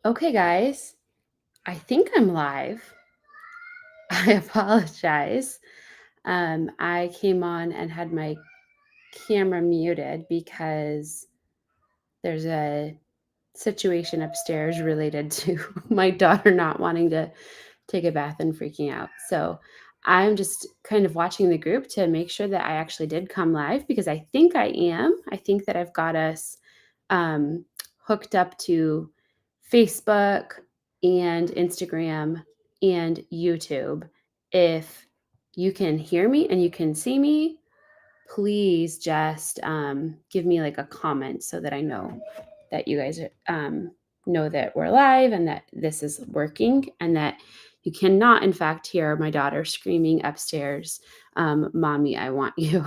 Okay, guys, I think I'm live. I apologize. I came on and had my camera muted because there's a situation upstairs related to my daughter not wanting to take a bath and freaking out. So I'm just kind of watching the group to make sure that I actually did come live because I think I am. I think that I've got us um, hooked up to Facebook and Instagram and YouTube. If you can hear me and you can see me, please just give me like a comment so that I know that you guys know that we're live and that this is working and that you cannot, in fact, hear my daughter screaming upstairs, Mommy, I want you.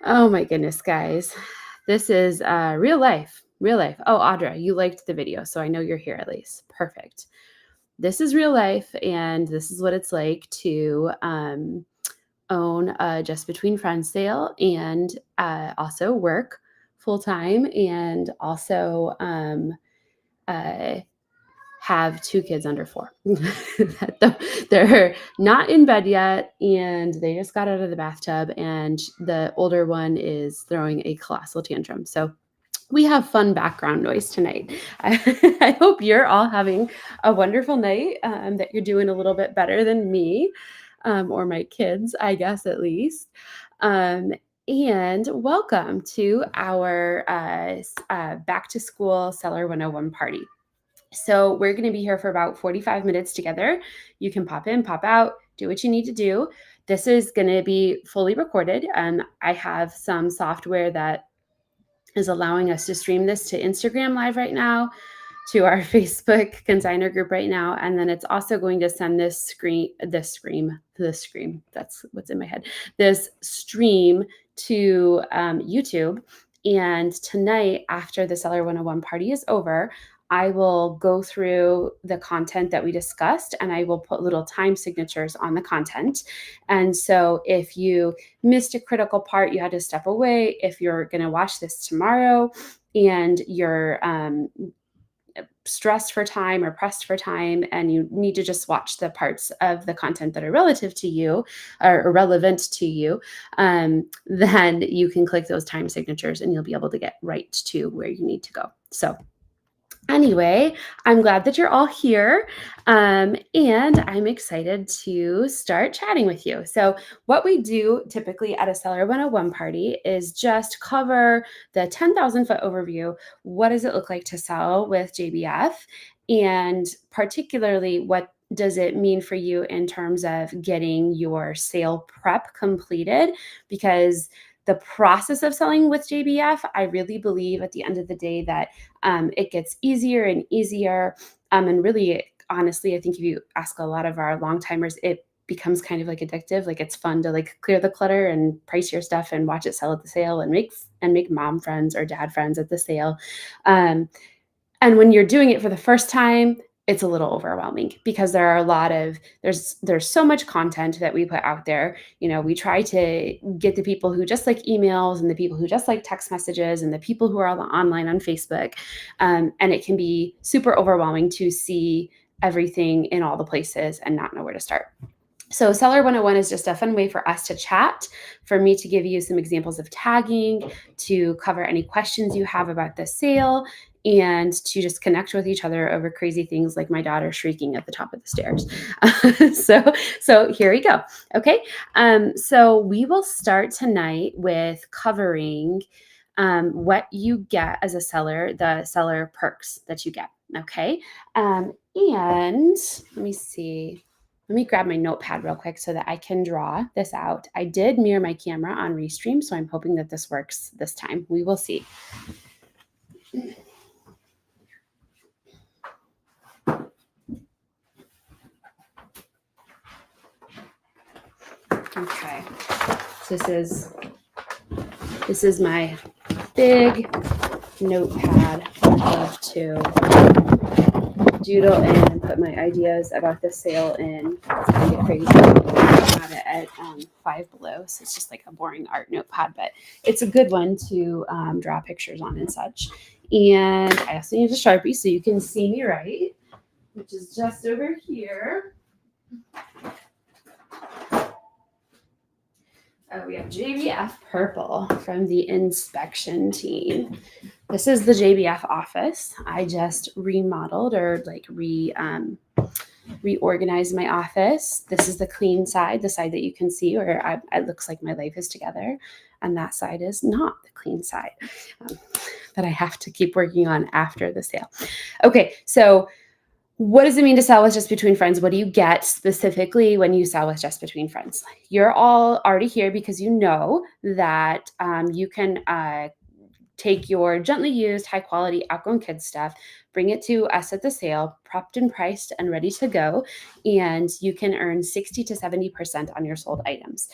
Oh my goodness, guys. This is real life. Real life. Oh, Audra, you liked the video, so I know you're here at least. Perfect. This is real life, and this is what it's like to own a Just Between Friends sale and also work full time and also uh, have two kids under 4. They're not in bed yet and they just got out of the bathtub, and the older one is throwing a colossal tantrum. So we have fun background noise tonight. I hope you're all having a wonderful night, that you're doing a little bit better than me, or my kids, I guess, at least. Um, and welcome to our back to school Seller 101 party. So we're going to be here for about 45 minutes together. You can pop in, pop out, do what you need to do. This is going to be fully recorded. And I have some software that is allowing us to stream this to Instagram Live right now, to our Facebook consignor group right now. And then it's also going to send this stream, that's what's in my head, this stream to YouTube. And tonight, after the Seller 101 party is over, I will go through the content that we discussed and I will put little time signatures on the content. And so if you missed a critical part, you had to step away. If you're going to watch this tomorrow and you're stressed for time or pressed for time and you need to just watch the parts of the content that are relative to you or relevant to you, then you can click those time signatures and you'll be able to get right to where you need to go. So anyway, I'm glad that you're all here, and I'm excited to start chatting with you. So what we do typically at a Seller 101 party is just cover the 10,000 foot overview. What does it look like to sell with JBF? And particularly, what does it mean for you in terms of getting your sale prep completed? Because the process of selling with JBF, I really believe at the end of the day that it gets easier and easier. And really, honestly, I think if you ask a lot of our long timers, it becomes kind of like addictive. Like it's fun to like clear the clutter and price your stuff and watch it sell at the sale and make mom friends or dad friends at the sale. And when you're doing it for the first time, it's a little overwhelming because there are a lot of there's so much content that we put out there. You know, we try to get the people who just like emails and the people who just like text messages and the people who are online on Facebook, and it can be super overwhelming to see everything in all the places and not know where to start. So Seller 101 is just a fun way for us to chat, for me to give you some examples of tagging, to cover any questions you have about the sale, and to just connect with each other over crazy things like my daughter shrieking at the top of the stairs. So here we go. Okay. So we will start tonight with covering what you get as a seller, the seller perks that you get. Okay. And let me see. Let me grab my notepad real quick so that I can draw this out. I did mirror my camera on Restream, so I'm hoping that this works this time. We will see. Okay, so this is my big notepad. I love to doodle in and put my ideas about the sale in. It's kind of crazy. I have it at Five Below, so it's just like a boring art notepad, but it's a good one to draw pictures on and such. And I also need a Sharpie so you can see me right, which is just over here. Oh, we have JBF purple from the inspection team. This is the JBF office. I just remodeled or reorganized my office. This is the clean side, the side that you can see where it looks like my life is together. And that side is not the clean side that I have to keep working on after the sale. Okay, so what does it mean to sell with Just Between Friends? What do you get specifically when you sell with Just Between Friends? You're all already here because you know that you can take your gently used, high quality outgrown kids stuff, bring it to us at the sale, prepped and priced and ready to go, and you can earn 60 to 70% on your sold items.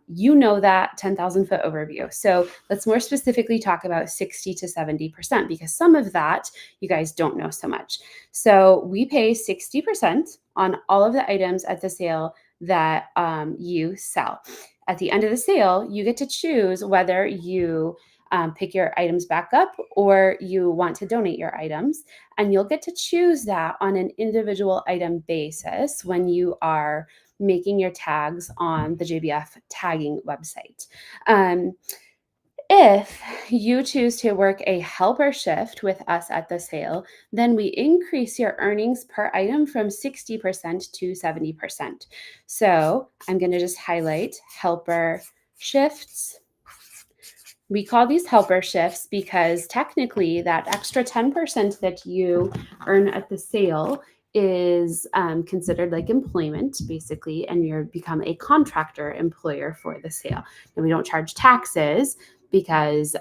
You know that 10,000 foot overview. So let's more specifically talk about 60 to 70% because some of that you guys don't know so much. So we pay 60% on all of the items at the sale that you sell. At the end of the sale, you get to choose whether you pick your items back up or you want to donate your items. And you'll get to choose that on an individual item basis when you are making your tags on the JBF tagging website. If you choose to work a helper shift with us at the sale, then we increase your earnings per item from 60% to 70%. So I'm going to just highlight helper shifts. We call these helper shifts because technically that extra 10% that you earn at the sale is considered like employment basically, and you're become a contractor employer for the sale. And we don't charge taxes because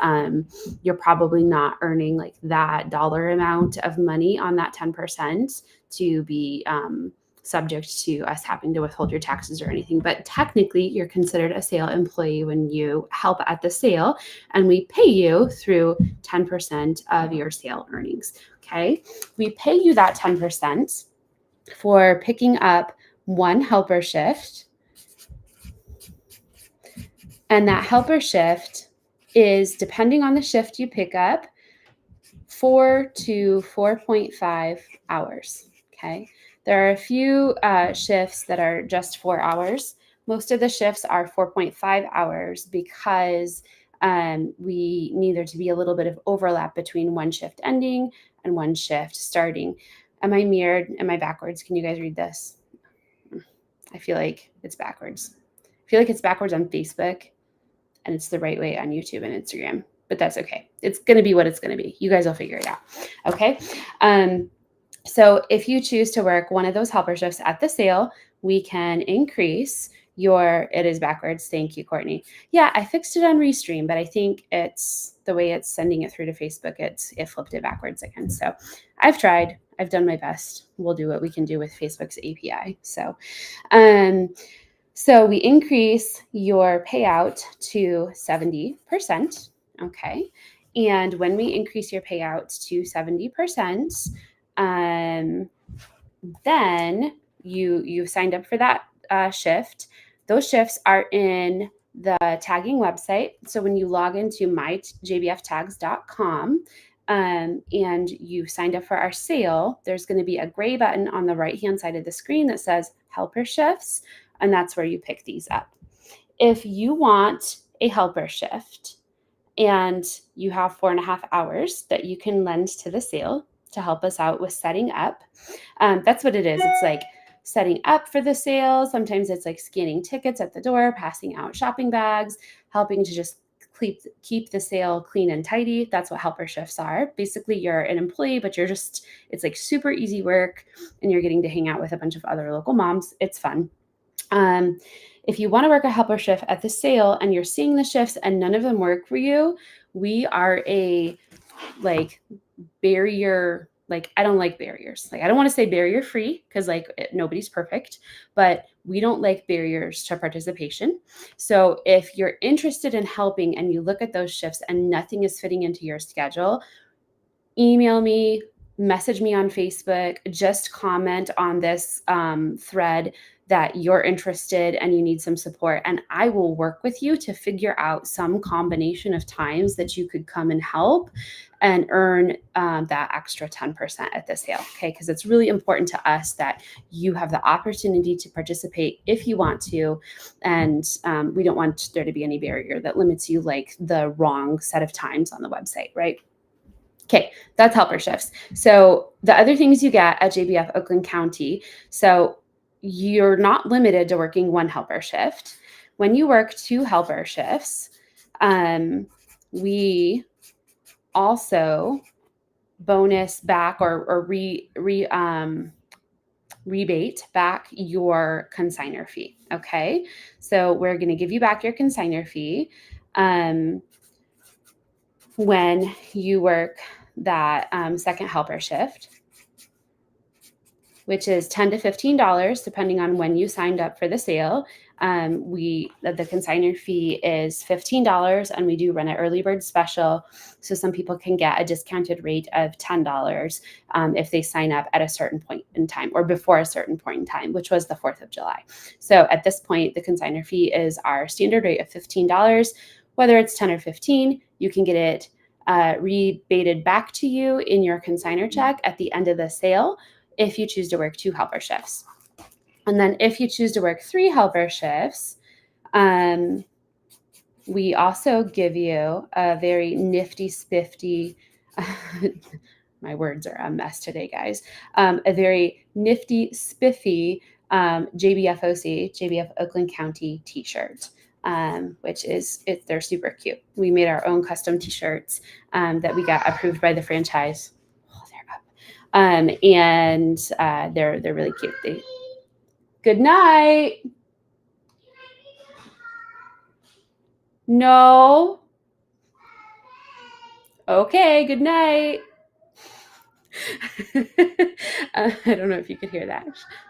you're probably not earning like that dollar amount of money on that 10% to be subject to us having to withhold your taxes or anything. But technically, you're considered a sale employee when you help at the sale, and we pay you through 10% of your sale earnings. Okay. We pay you that 10% for picking up one helper shift. And that helper shift is, depending on the shift you pick up, 4 to 4.5 hours. Okay. There are a few shifts that are just 4 hours. Most of the shifts are 4.5 hours because we need there to be a little bit of overlap between one shift ending and one shift starting. Am I mirrored? Am I backwards? Can you guys read this? I feel like it's backwards. I feel like it's backwards on Facebook and it's the right way on YouTube and Instagram, but that's okay. It's going to be what it's going to be. You guys will figure it out. Okay. So if you choose to work one of those helper shifts at the sale, we can increase it is backwards. Thank you, Courtney. Yeah, I fixed it on Restream, but I think it's the way it's sending it through to Facebook. It flipped it backwards again. So I've tried. I've done my best. We'll do what we can do with Facebook's API. So we increase your payout to 70%. Okay. And when we increase your payout to 70%, then you signed up for that shift. Those shifts are in the tagging website. So when you log into myjbftags.com and you signed up for our sale, there's going to be a gray button on the right-hand side of the screen that says helper shifts, and that's where you pick these up. If you want a helper shift and you have 4.5 hours that you can lend to the sale to help us out with setting up, that's what it is. It's like setting up for the sale. Sometimes it's like scanning tickets at the door, passing out shopping bags, helping to just keep the sale clean and tidy. That's what helper shifts are. Basically, you're an employee, but it's like super easy work and you're getting to hang out with a bunch of other local moms. It's fun. If you want to work a helper shift at the sale and you're seeing the shifts and none of them work for you, we are a barrier. I don't like barriers. I don't want to say barrier free because nobody's perfect, but we don't like barriers to participation. So if you're interested in helping and you look at those shifts and nothing is fitting into your schedule, email me, message me on Facebook, just comment on this thread that you're interested and you need some support, and I will work with you to figure out some combination of times that you could come and help and earn that extra 10% at the sale. Okay, because it's really important to us that you have the opportunity to participate if you want to, and we don't want there to be any barrier that limits you, like the wrong set of times on the website, right? Okay, that's helper shifts. So the other things you get at JBF Oakland County, so you're not limited to working one helper shift. When you work 2 helper shifts, we also bonus back or rebate back your consignor fee. Okay, so we're going to give you back your consignor fee when you work that second helper shift, which is $10 to $15 depending on when you signed up for the sale. The consignor fee is $15, and we do run an early bird special, so some people can get a discounted rate of $10 if they sign up at a certain point in time or before a certain point in time, which was the 4th of July. So at this point, the consignor fee is our standard rate of $15. Whether it's 10 or 15, you can get it rebated back to you in your consignor check at the end of the sale if you choose to work 2 helper shifts. And then if you choose to work 3 helper shifts, we also give you a very nifty, spiffy, my words are a mess today, guys, a very nifty, spiffy JBF Oakland County t-shirt. Which is, they're super cute. We made our own custom t-shirts that we got approved by the franchise. Oh, they're up. And they're really cute. Good night. No. Okay, good night. I don't know if you could hear that.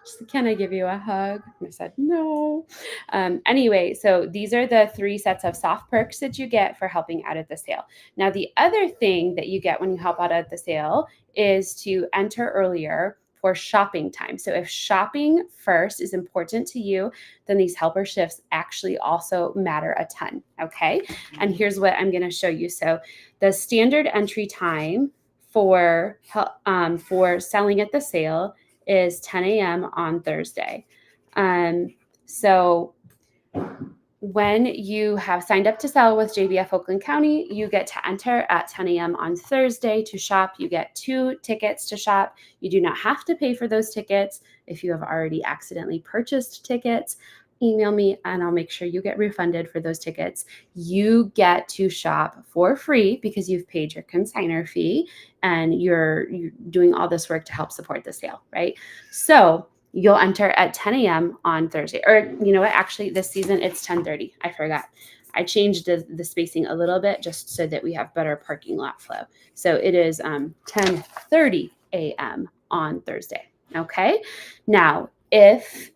She said, "Can I give you a hug?" And I said, "No." Anyway, so these are the 3 sets of soft perks that you get for helping out at the sale. Now, the other thing that you get when you help out at the sale is to enter earlier for shopping time. So if shopping first is important to you, then these helper shifts actually also matter a ton. Okay. And here's what I'm going to show you. So the standard entry time for selling at the sale is 10 a.m. on Thursday. So when you have signed up to sell with JBF Oakland County, you get to enter at 10 a.m. on Thursday to shop. You get 2 tickets to shop. You do not have to pay for those tickets. If you have already accidentally purchased tickets, email me and I'll make sure you get refunded for those tickets. You get to shop for free because you've paid your consignor fee and you're doing all this work to help support the sale, right? So you'll enter at 10 a.m. on Thursday. Or you know what? Actually, this season it's 10:30. I forgot. I changed the spacing a little bit just so that we have better parking lot flow. So it is 10:30 a.m. on Thursday. Okay. Now, if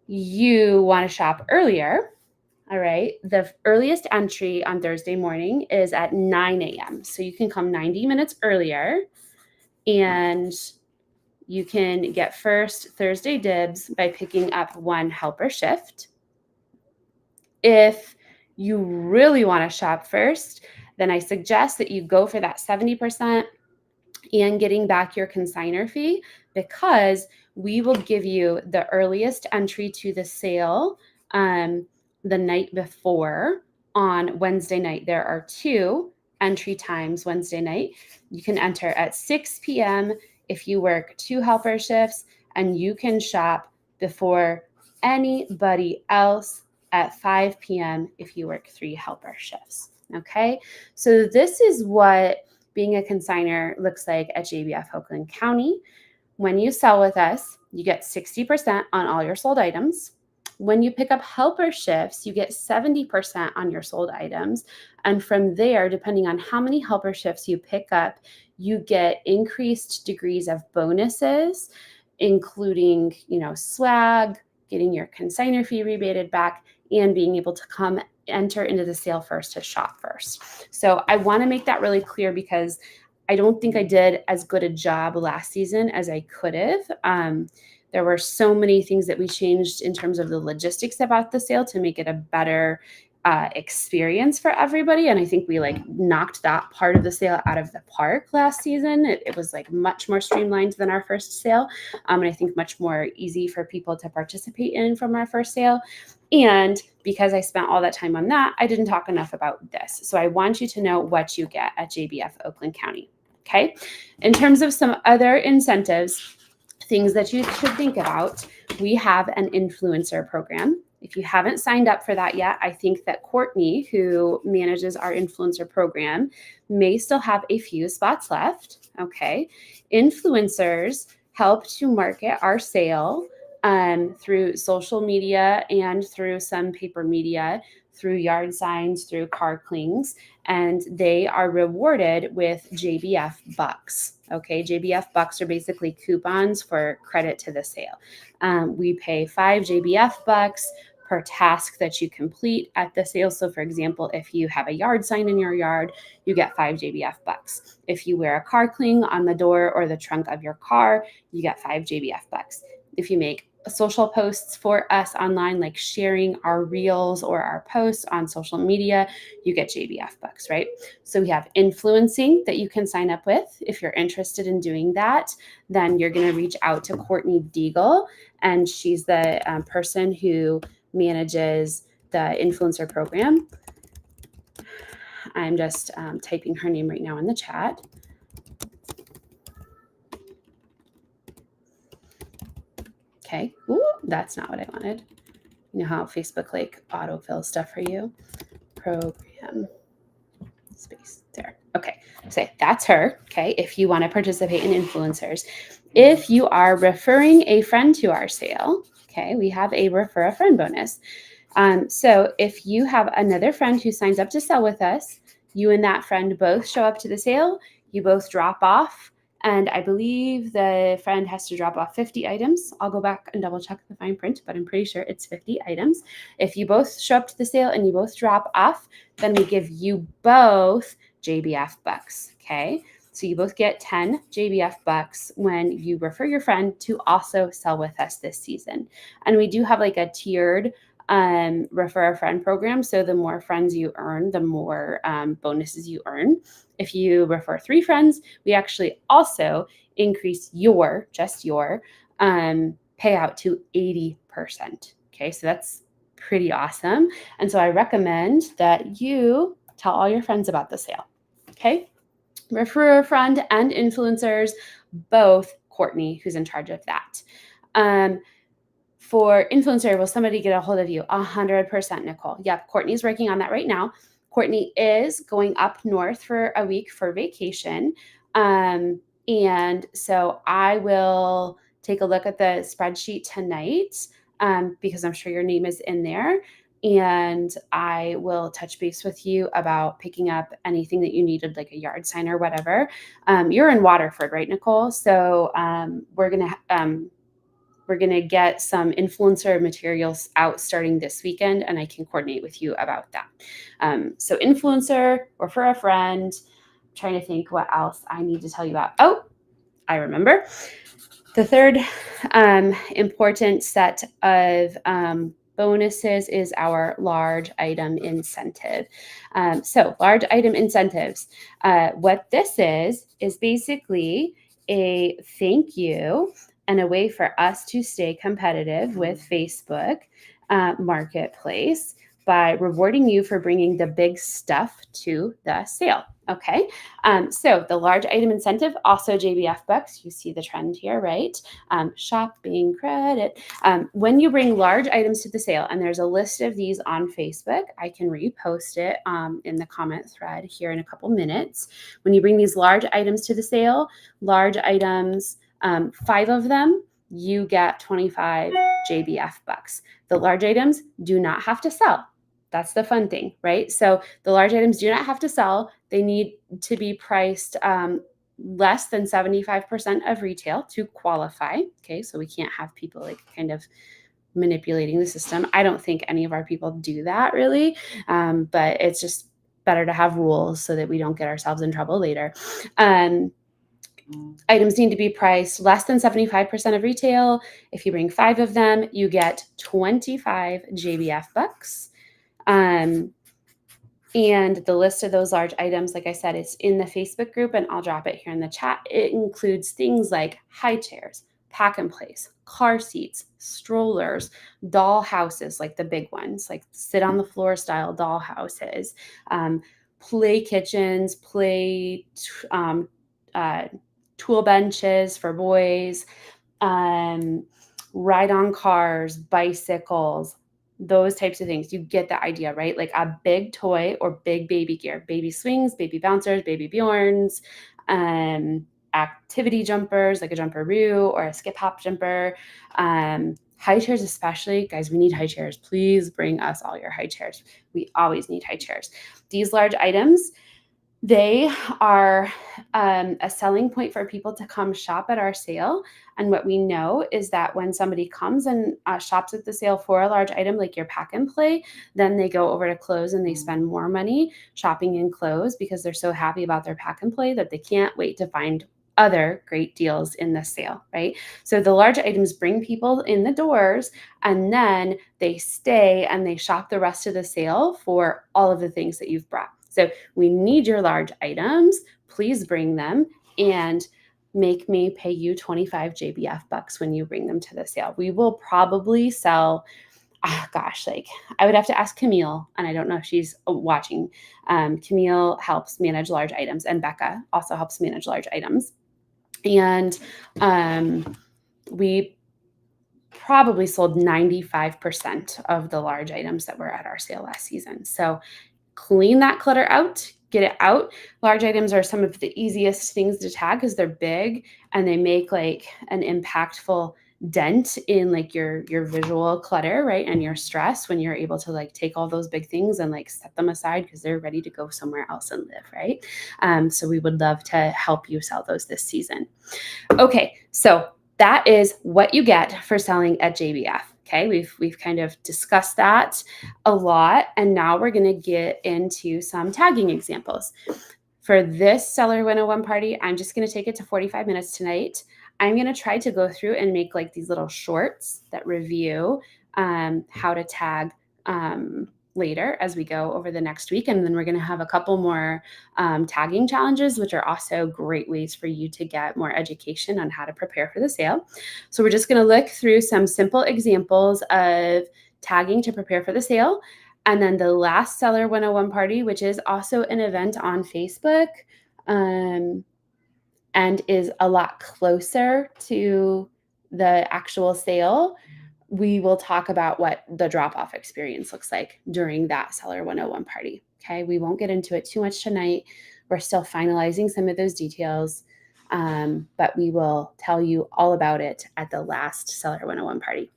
you want to shop earlier, all right, the earliest entry on Thursday morning is at 9 a.m. So you can come 90 minutes earlier and you can get first Thursday dibs by picking up 1 helper shift. If you really want to shop first, then I suggest that you go for that 70% and getting back your consignor fee, because we will give you the earliest entry to the sale the night before on Wednesday night. There are 2 entry times Wednesday night. You can enter at 6 p.m. if you work 2 helper shifts, and you can shop before anybody else at 5 p.m. if you work 3 helper shifts. Okay, so this is what being a consignor looks like at JBF Oakland County. When you sell with us, you get 60% on all your sold items. When you pick up helper shifts, you get 70% on your sold items. And from there, depending on how many helper shifts you pick up, you get increased degrees of bonuses, including, swag, getting your consignor fee rebated back, and being able to come enter into the sale first to shop first. So I want to make that really clear because I don't think I did as good a job last season as I could have. There were so many things that we changed in terms of the logistics about the sale to make it a better experience for everybody. And I think we like knocked that part of the sale out of the park last season. It was like much more streamlined than our first sale. And I think much more easy for people to participate in from our first sale. And because I spent all that time on that, I didn't talk enough about this. So I want you to know what you get at JBF Oakland County. Okay. In terms of some other incentives, things that you should think about, we have an influencer program. If you haven't signed up for that yet, I think that Courtney, who manages our influencer program, may still have a few spots left. Okay. Influencers help to market our sale through social media and through some paper media, through yard signs, through car clings, and they are rewarded with JBF bucks. Okay, JBF bucks are basically coupons for credit to the sale. We pay 5 JBF bucks per task that you complete at the sale. So for example, if you have a yard sign in your yard, you get 5 JBF bucks. If you wear a car cling on the door or the trunk of your car, you get 5 JBF bucks. If you make social posts for us online, like sharing our reels or our posts on social media, you get JBF bucks, right? So we have influencing that you can sign up with. If you're interested in doing that, then you're going to reach out to Courtney Deagle, and she's the person who manages the influencer program. I'm just typing her name right now in the chat. Okay. Ooh, that's not what I wanted. You know how Facebook like autofill stuff for you? Program space there. Okay. So that's her. Okay. If you want to participate in influencers, if you are referring a friend to our sale, okay, we have a refer a friend bonus. So if you have another friend who signs up to sell with us, you and that friend both show up to the sale, you both drop off. And I believe the friend has to drop off 50 items. I'll go back and double check the fine print, but I'm pretty sure it's 50 items. If you both show up to the sale and you both drop off, then we give you both JBF bucks. Okay. So you both get 10 JBF bucks when you refer your friend to also sell with us this season. And we do have like a tiered refer a friend program. So the more friends you earn, the more bonuses you earn. If you refer 3 friends, we actually also increase your payout to 80%. Okay, so that's pretty awesome. And so I recommend that you tell all your friends about the sale. Okay, refer a friend and influencers, both Courtney, who's in charge of that. For influencer, will somebody get a hold of you? 100%, Nicole. Yep, Courtney's working on that right now. Courtney is going up north for a week for vacation. And so I will take a look at the spreadsheet tonight because I'm sure your name is in there. And I will touch base with you about picking up anything that you needed, like a yard sign or whatever. You're in Waterford, right, Nicole? So we're going to get some influencer materials out starting this weekend, and I can coordinate with you about that. So influencer, refer a friend. I'm trying to think what else I need to tell you about. Oh, I remember. The third important set of bonuses is our large item incentive. So large item incentives, what this is basically a thank you and a way for us to stay competitive with Facebook Marketplace by rewarding you for bringing the big stuff to the sale. Okay, so the large item incentive, also JBF bucks. You see the trend here, right? Shopping credit. When you bring large items to the sale, and there's a list of these on Facebook, I can repost it in the comment thread here in a couple minutes. When you bring these large items to the sale, large items, 5 of them, you get 25 JBF bucks. The large items do not have to sell. That's the fun thing, right? So the large items do not have to sell. They need to be priced less than 75% of retail to qualify. Okay, so we can't have people like kind of manipulating the system. I don't think any of our people do that really, but it's just better to have rules so that we don't get ourselves in trouble later. Items need to be priced less than 75% of retail. If you bring 5 of them, you get 25 JBF bucks. And the list of those large items, like I said, it's in the Facebook group, and I'll drop it here in the chat. It includes things like high chairs, pack and place, car seats, strollers, doll houses, like the big ones, like sit on the floor style doll houses, play kitchens, um, uh, tool benches for boys, um, ride on cars, bicycles, those types of things. You get the idea, right? Like a big toy or big baby gear, baby swings, baby bouncers, baby Bjorns, activity jumpers like a jumperoo or a skip hop jumper. High chairs, especially, guys, we need high chairs. Please bring us all your high chairs. We always need high chairs. These large items, they are a selling point for people to come shop at our sale. And what we know is that when somebody comes and shops at the sale for a large item like your pack and play, then they go over to clothes and they spend more money shopping in clothes because they're so happy about their pack and play that they can't wait to find other great deals in the sale, right? So the large items bring people in the doors, and then they stay and they shop the rest of the sale for all of the things that you've brought. So we need your large items. Please bring them and make me pay you 25 JBF bucks when you bring them to the sale. We will probably sell, like I would have to ask Camille, and I don't know if she's watching. Camille helps manage large items, and Becca also helps manage large items. And we probably sold 95% of the large items that were at our sale last season. So clean that clutter out, get it out. Large items are some of the easiest things to tag because they're big and they make like an impactful dent in like your visual clutter, right? And your stress when you're able to like take all those big things and like set them aside because they're ready to go somewhere else and live, right? So we would love to help you sell those this season. Okay, so that is what you get for selling at JBF. Okay, we've kind of discussed that a lot, and now we're going to get into some tagging examples. For this Seller 101 party, I'm just going to take it to 45 minutes tonight. I'm going to try to go through and make like these little shorts that review how to tag later as we go over the next week. And then we're going to have a couple more tagging challenges, which are also great ways for you to get more education on how to prepare for the sale. So we're just going to look through some simple examples of tagging to prepare for the sale. And then the last Seller 101 party, which is also an event on Facebook and is a lot closer to the actual sale, we will talk about what the drop-off experience looks like during that Seller 101 party. Okay, we won't get into it too much tonight. We're still finalizing some of those details, but we will tell you all about it at the last Seller 101 party.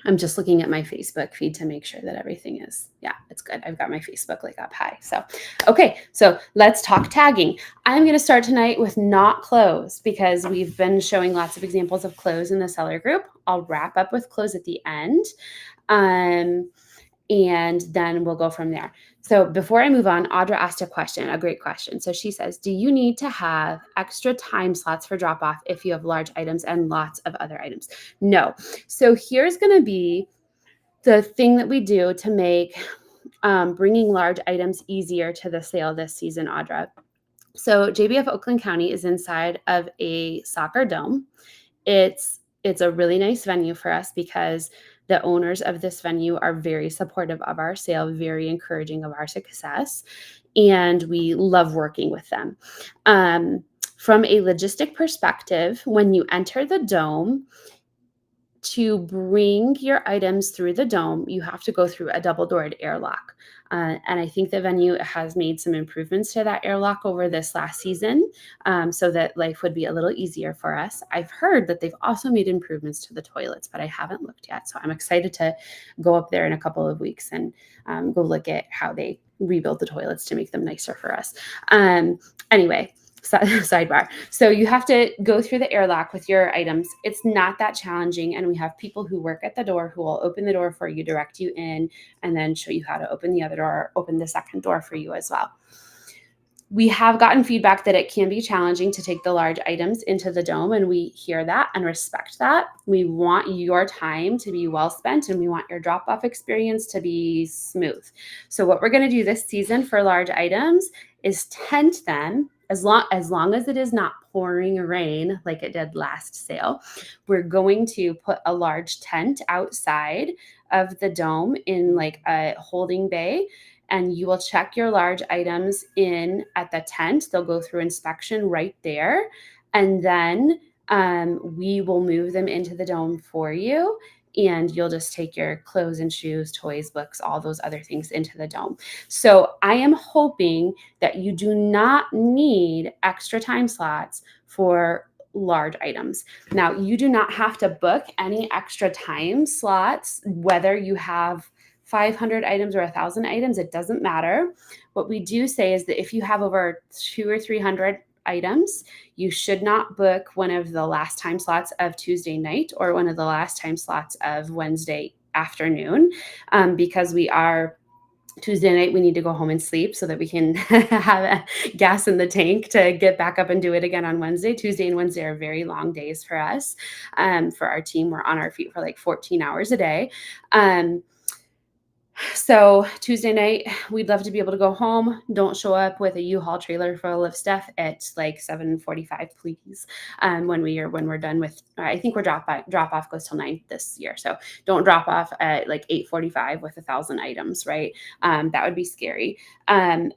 I'm just looking at my Facebook feed to make sure that everything is, yeah, it's good. I've got my Facebook like up high. So, okay, so let's talk tagging. I'm going to start tonight with not clothes because we've been showing lots of examples of clothes in the seller group. I'll wrap up with clothes at the end. And then we'll go from there. So before I move on, Audra asked a question, a great question. So she says, do you need to have extra time slots for drop off if you have large items and lots of other items? No. So here's going to be the thing that we do to make bringing large items easier to the sale this season, Audra. So JBF Oakland County is inside of a soccer dome. It's a really nice venue for us because the owners of this venue are very supportive of our sale, very encouraging of our success, and we love working with them. From a logistic perspective, when you enter the dome, to bring your items through the dome, you have to go through a double-doored airlock. And I think the venue has made some improvements to that airlock over this last season so that life would be a little easier for us. I've heard that they've also made improvements to the toilets, but I haven't looked yet. So I'm excited to go up there in a couple of weeks and go look at how they rebuild the toilets to make them nicer for us. Anyway, sidebar. So you have to go through the airlock with your items. It's not that challenging. And we have people who work at the door who will open the door for you, direct you in, and then show you how to open the other door, open the second door for you as well. We have gotten feedback that it can be challenging to take the large items into the dome, and we hear that and respect that. We want your time to be well spent, and we want your drop-off experience to be smooth. So what we're going to do this season for large items is tent them as long as it is not pouring rain like it did last sale. We're going to put a large tent outside of the dome in like a holding bay, and you will check your large items in at the tent. They'll go through inspection right there. And then we will move them into the dome for you. And you'll just take your clothes and shoes, toys, books, all those other things into the dome. So I am hoping that you do not need extra time slots for large items. Now, you do not have to book any extra time slots, whether you have 500 items or 1,000 items, it doesn't matter. What we do say is that if you have over 200 or 300 items, you should not book one of the last time slots of Tuesday night or one of the last time slots of Wednesday afternoon, because we are Tuesday night, we need to go home and sleep so that we can have gas in the tank to get back up and do it again on Wednesday. Tuesday and Wednesday are very long days for us. For our team, we're on our feet for like 14 hours a day. So Tuesday night, we'd love to be able to go home. Don't show up with a U-Haul trailer full of stuff at like 7:45, please. When we're done with, I think we're drop off goes till 9 this year. So don't drop off at like 8:45 with 1,000 items, right? That would be scary. And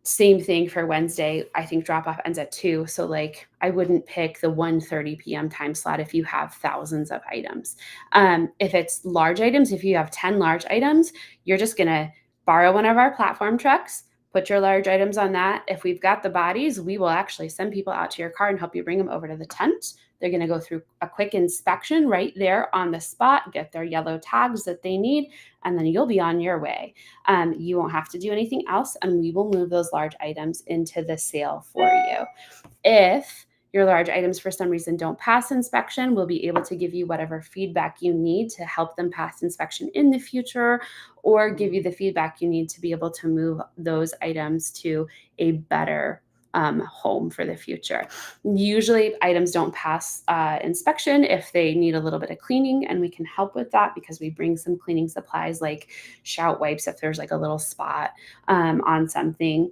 same thing for Wednesday. I think drop off ends at 2. So like I wouldn't pick the 1:30 p.m. time slot if you have thousands of items. If it's large items, if you have 10 large items, you're just going to borrow one of our platform trucks, put your large items on that. If we've got the bodies, we will actually send people out to your car and help you bring them over to the tent. They're going to go through a quick inspection right there on the spot, get their yellow tags that they need, and then you'll be on your way. You won't have to do anything else, and we will move those large items into the sale for you. If your large items for some reason don't pass inspection, we'll be able to give you whatever feedback you need to help them pass inspection in the future, or give you the feedback you need to be able to move those items to a better home for the future. Usually items don't pass inspection if they need a little bit of cleaning, and we can help with that because we bring some cleaning supplies like shout wipes if there's like a little spot on something.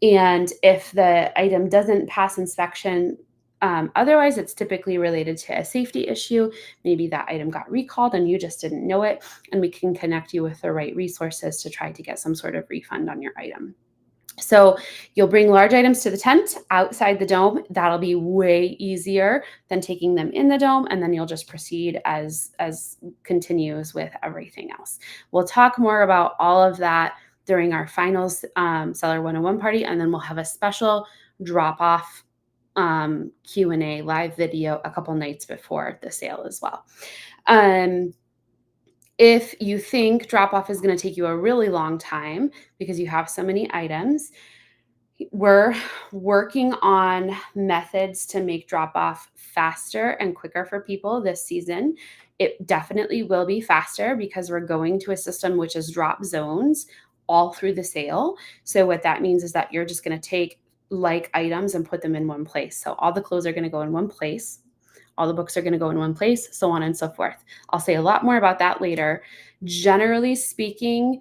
And if the item doesn't pass inspection, otherwise it's typically related to a safety issue. Maybe that item got recalled and you just didn't know it, and we can connect you with the right resources to try to get some sort of refund on your item. So you'll bring large items to the tent outside the dome. That'll be way easier than taking them in the dome, and then you'll just proceed as continues with everything else. We'll talk more about all of that during our finals Seller 101 party, and then we'll have a special drop-off Q&A live video a couple nights before the sale as well. If you think drop-off is going to take you a really long time because you have so many items, we're working on methods to make drop-off faster and quicker for people this season. It definitely will be faster because we're going to a system which is drop zones all through the sale. So what that means is that you're just going to take like items and put them in one place. So all the clothes are going to go in one place. All the books are going to go in one place, so on and so forth. I'll say a lot more about that later. Generally speaking,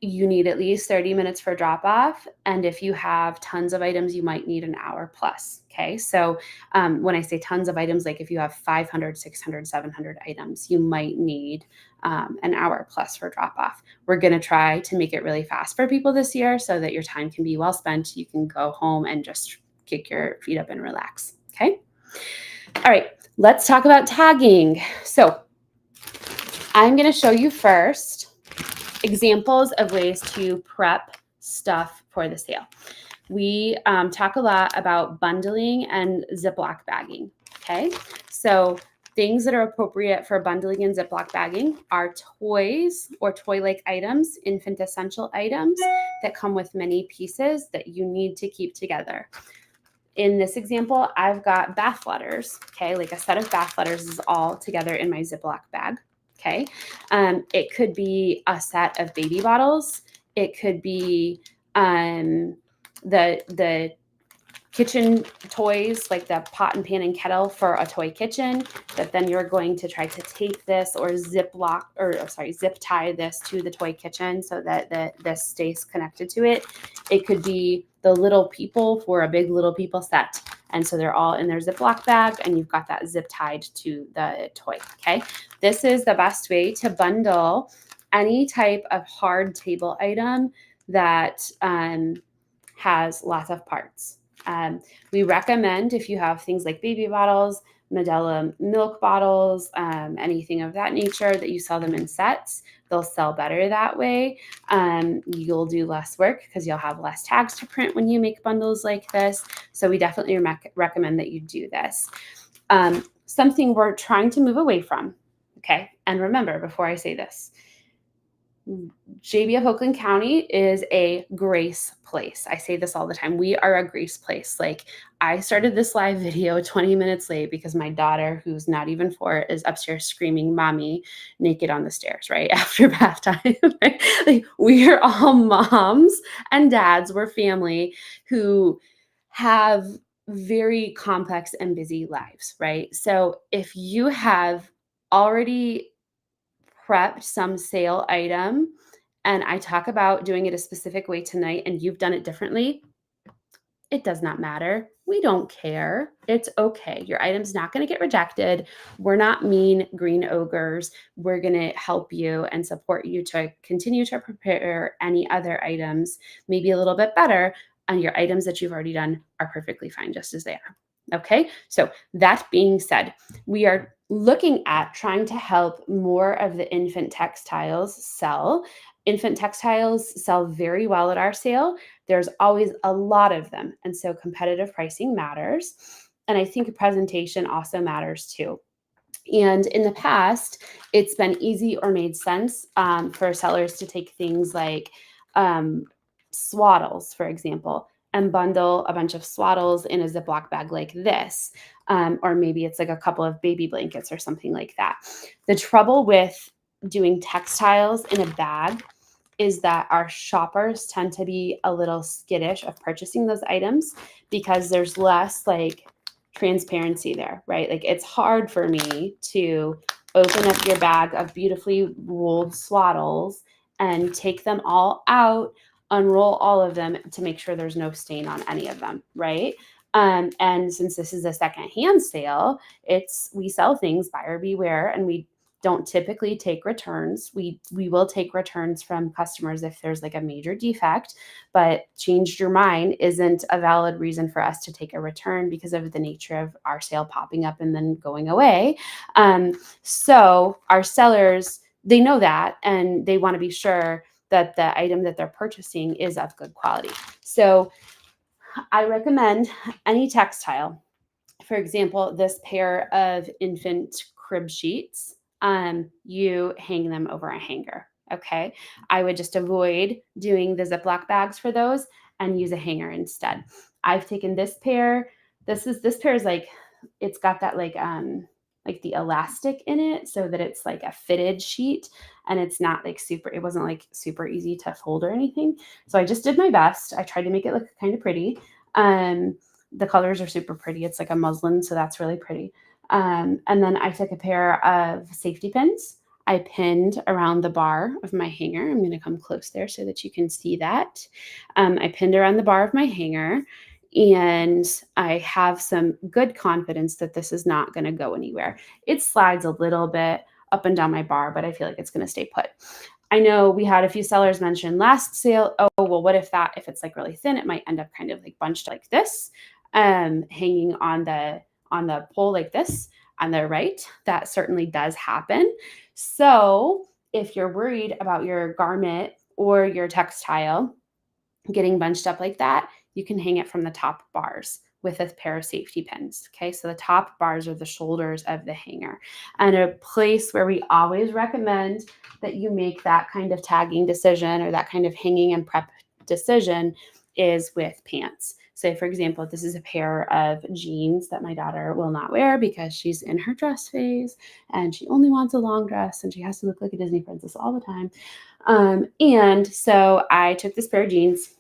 you need at least 30 minutes for drop off. And if you have tons of items, you might need an hour plus. Okay. So when I say tons of items, like if you have 500, 600, 700 items, you might need an hour plus for drop off. We're going to try to make it really fast for people this year so that your time can be well spent. You can go home and just kick your feet up and relax. Okay. All right, let's talk about tagging. So I'm going to show you first examples of ways to prep stuff for the sale. We talk a lot about bundling and Ziploc bagging, okay? So things that are appropriate for bundling and Ziploc bagging are toys or toy-like items, infant essential items that come with many pieces that you need to keep together. In this example, I've got bath letters, okay? Like a set of bath letters is all together in my Ziploc bag, okay? It could be a set of baby bottles. It could be the kitchen toys, like the pot and pan and kettle for a toy kitchen, that then you're going to try to tape this or zip tie this to the toy kitchen so that this stays connected to it. It could be the little people for a big little people set. And so they're all in their Ziploc bag and you've got that zip tied to the toy, okay? This is the best way to bundle any type of hard table item that has lots of parts. We recommend, if you have things like baby bottles, Medela milk bottles, anything of that nature, that you sell them in sets. They'll sell better that way. You'll do less work because you'll have less tags to print when you make bundles like this. So we definitely recommend that you do this. Something we're trying to move away from, okay? And remember, before I say this, JBF Oakland County is a grace place. I say this all the time. We are a grace place. Like, I started this live video 20 minutes late because my daughter, who's not even 4, is upstairs screaming mommy naked on the stairs, right? After bath time. Right? Like, we are all moms and dads. We're family who have very complex and busy lives, right? So if you have already prepped some sale item and I talk about doing it a specific way tonight and you've done it differently, it does not matter. We don't care. It's okay. Your item's not going to get rejected. We're not mean green ogres. We're going to help you and support you to continue to prepare any other items, maybe a little bit better. And your items that you've already done are perfectly fine just as they are. Okay, so that being said, we are looking at trying to help more of the infant textiles sell. Infant textiles sell very well at our sale. There's always a lot of them. And so competitive pricing matters. And I think presentation also matters too. And in the past, it's been easy or made sense for sellers to take things like swaddles, for example, and bundle a bunch of swaddles in a Ziploc bag like this. Or maybe it's like a couple of baby blankets or something like that. The trouble with doing textiles in a bag is that our shoppers tend to be a little skittish of purchasing those items because there's less like transparency there, right? Like, it's hard for me to open up your bag of beautifully rolled swaddles and take them all out, unroll all of them to make sure there's no stain on any of them, right? And since this is a secondhand sale, we sell things buyer beware, and we don't typically take returns. We will take returns from customers if there's like a major defect, but changed your mind isn't a valid reason for us to take a return because of the nature of our sale popping up and then going away. So our sellers, they know that, and they want to be sure that the item that they're purchasing is of good quality. So I recommend any textile. For example, this pair of infant crib sheets, you hang them over a hanger. Okay. I would just avoid doing the Ziploc bags for those and use a hanger instead. I've taken this pair. This pair is like, it's got that like the elastic in it so that it's like a fitted sheet, and it's not like it wasn't like super easy to fold or anything. So I just did my best. I tried to make it look kind of pretty. The colors are super pretty. It's like a muslin, so that's really pretty. And then I took a pair of safety pins. I pinned around the bar of my hanger. I'm going to come close there so that you can see that. I pinned around the bar of my hanger, and I have some good confidence that this is not going to go anywhere. It slides a little bit up and down my bar, but I feel like it's going to stay put. I know we had a few sellers mention last sale, oh, well, what if it's like really thin, it might end up kind of like bunched like this, hanging on the pole like this on the right. That certainly does happen. So if you're worried about your garment or your textile getting bunched up like that, you can hang it from the top bars with a pair of safety pins. Okay, so the top bars are the shoulders of the hanger. And a place where we always recommend that you make that kind of tagging decision or that kind of hanging and prep decision is with pants. say, for example, this is a pair of jeans that my daughter will not wear because she's in her dress phase and she only wants a long dress and she has to look like a Disney princess all the time. And so I took this pair of jeans.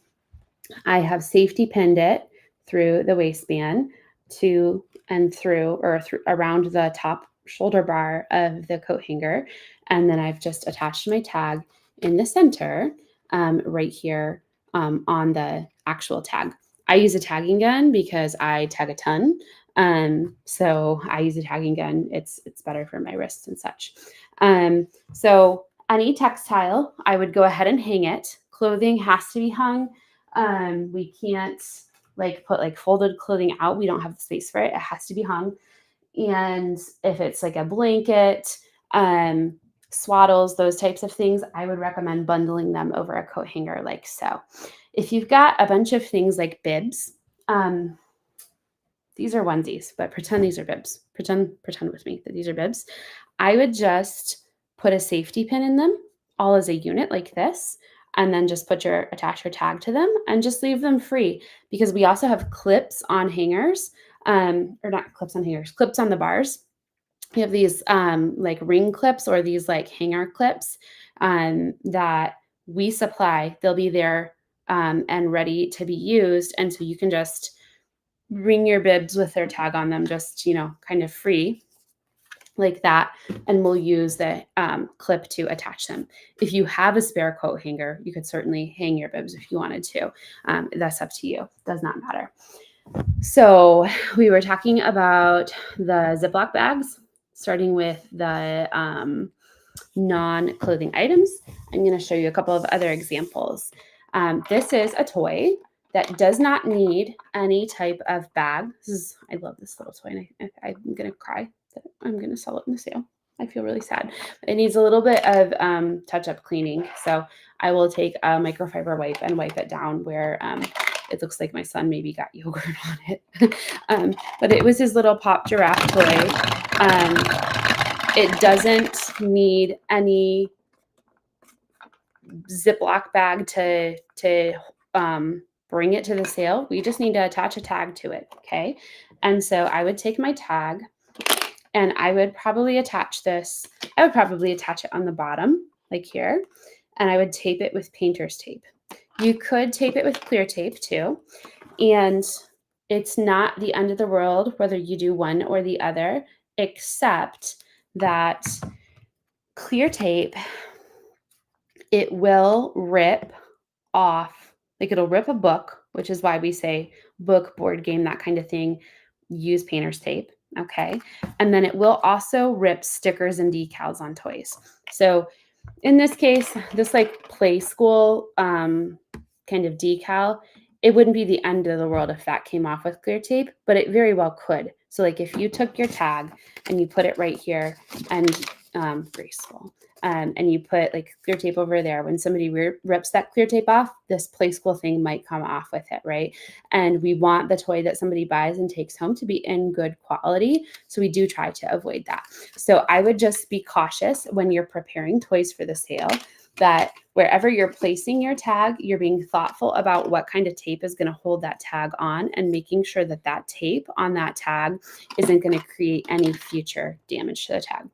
I have safety pinned it through the waistband to and through or through around the top shoulder bar of the coat hanger. And then I've just attached my tag in the center, right here, on the actual tag. I use a tagging gun because I tag a ton. So I use a tagging gun. It's better for my wrists and such. So any textile, I would go ahead and hang it. Clothing has to be hung. We can't like put like folded clothing out. We don't have the space for it. It has to be hung. And if it's like a blanket, swaddles, those types of things, I would recommend bundling them over a coat hanger like so. If you've got a bunch of things like bibs, these are onesies, but pretend these are bibs. Pretend with me that these are bibs. I would just put a safety pin in them all as a unit like this, and then just attach your tag to them and just leave them free, because we also have clips on hangers, or not clips on hangers, clips on the bars. We have these like ring clips or these like hanger clips that we supply. They'll be there and ready to be used. And so you can just ring your bibs with their tag on them, just, kind of free like that. And we'll use the clip to attach them. If you have a spare coat hanger, you could certainly hang your bibs if you wanted to. That's up to you. Does not matter. So we were talking about the Ziploc bags, starting with the non-clothing items. I'm going to show you a couple of other examples. This is a toy that does not need any type of bag. I love this little toy, and I'm going to cry that I'm going to sell it in the sale. I feel really sad. It needs a little bit of touch-up cleaning. So I will take a microfiber wipe and wipe it down where it looks like my son maybe got yogurt on it. But it was his little pop giraffe toy. It doesn't need any Ziploc bag to bring it to the sale. We just need to attach a tag to it, okay? And so I would take my tag and I would probably attach this. I would probably attach it on the bottom, like here, and I would tape it with painter's tape. You could tape it with clear tape too, and it's not the end of the world whether you do one or the other, except that clear tape, it will rip off, like it'll rip a book, which is why we say book, board game, that kind of thing, use painter's tape, okay? And then it will also rip stickers and decals on toys. So in this case, this like play school kind of decal, it wouldn't be the end of the world if that came off with clear tape, but it very well could. So like if you took your tag and you put it right here and graceful, and you put like clear tape over there, when somebody rips that clear tape off, this play school thing might come off with it, right? And we want the toy that somebody buys and takes home to be in good quality. So we do try to avoid that. So I would just be cautious when you're preparing toys for the sale, that wherever you're placing your tag, you're being thoughtful about what kind of tape is going to hold that tag on, and making sure that that tape on that tag isn't going to create any future damage to the tag.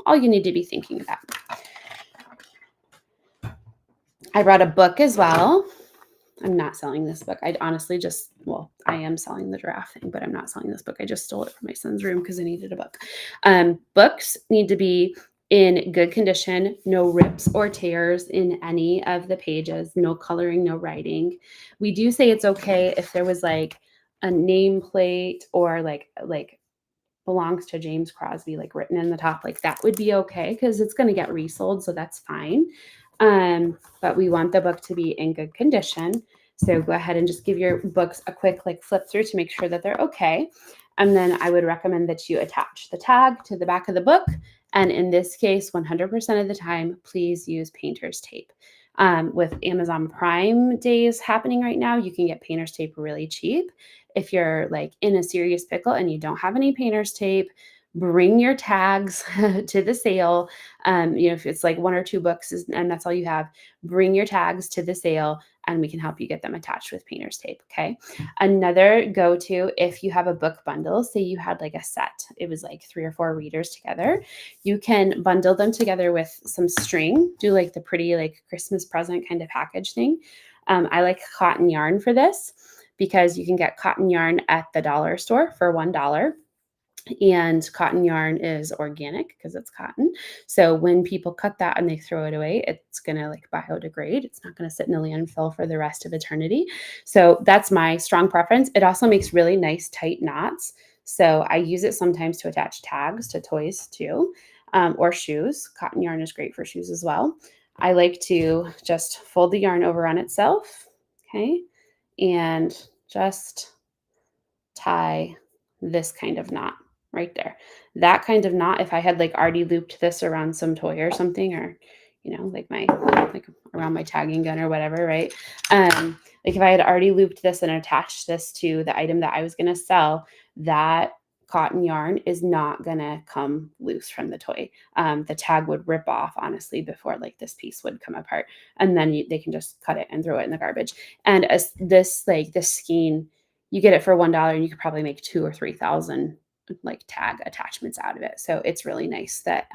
All you need to be thinking about. I brought a book as well. I'm not selling this book. I honestly I am selling the giraffe thing, but I'm not selling this book. I just stole it from my son's room because I needed a book. Books need to be in good condition, no rips or tears in any of the pages, no coloring, no writing. We do say it's okay if there was like a nameplate or like belongs to James Crosby, like written in the top, like that would be okay because it's going to get resold, so that's fine. But we want the book to be in good condition. So go ahead and just give your books a quick like flip through to make sure that they're okay. And then I would recommend that you attach the tag to the back of the book. And in this case, 100% of the time, please use painter's tape. With Amazon Prime days happening right now, you can get painter's tape really cheap. If you're like in a serious pickle and you don't have any painter's tape, bring your tags to the sale. If it's like one or two books and that's all you have, bring your tags to the sale and we can help you get them attached with painter's tape. Okay. Another go-to, if you have a book bundle, say you had like a set, it was like 3 or 4 readers together, you can bundle them together with some string, do like the pretty like Christmas present kind of package thing. I like cotton yarn for this because you can get cotton yarn at the dollar store for $1. And cotton yarn is organic because it's cotton. So when people cut that and they throw it away, it's going to like biodegrade. It's not going to sit in a landfill for the rest of eternity. So that's my strong preference. It also makes really nice tight knots. So I use it sometimes to attach tags to toys too, or shoes. Cotton yarn is great for shoes as well. I like to just fold the yarn over on itself, okay, and just tie this kind of knot right there. That kind of knot, if I had like already looped this around some toy or something, or like around my tagging gun or whatever, right? Like if I had already looped this and attached this to the item that I was going to sell, that cotton yarn is not going to come loose from the toy. The tag would rip off, honestly, before like this piece would come apart, and then they can just cut it and throw it in the garbage. And this skein, you get it for $1 and you could probably make 2,000 or 3,000 like tag attachments out of it. So it's really nice that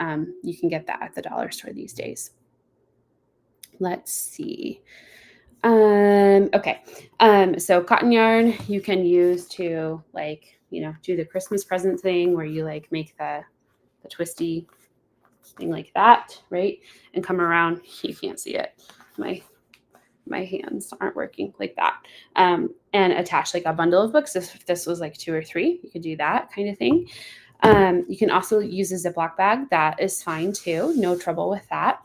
you can get that at the dollar store these days. Let's see. Okay. So cotton yarn you can use to do the Christmas present thing where you like make the twisty thing like that, right? And come around. You can't see it. My hands aren't working like that. And attach like a bundle of books. If this was like 2 or 3, you could do that kind of thing. You can also use a Ziploc bag. That is fine too. No trouble with that.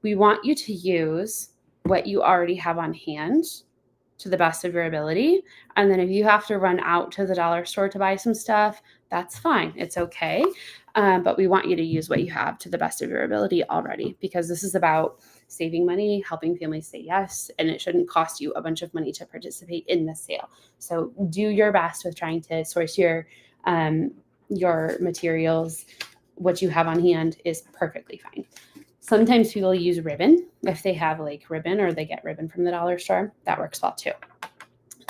We want you to use what you already have on hand to the best of your ability. And then if you have to run out to the dollar store to buy some stuff, that's fine. It's okay. But we want you to use what you have to the best of your ability already, because this is about saving money, helping families say yes, and it shouldn't cost you a bunch of money to participate in the sale. So do your best with trying to source your materials. What you have on hand is perfectly fine. Sometimes people use ribbon if they have like ribbon, or they get ribbon from the dollar store. That works well too.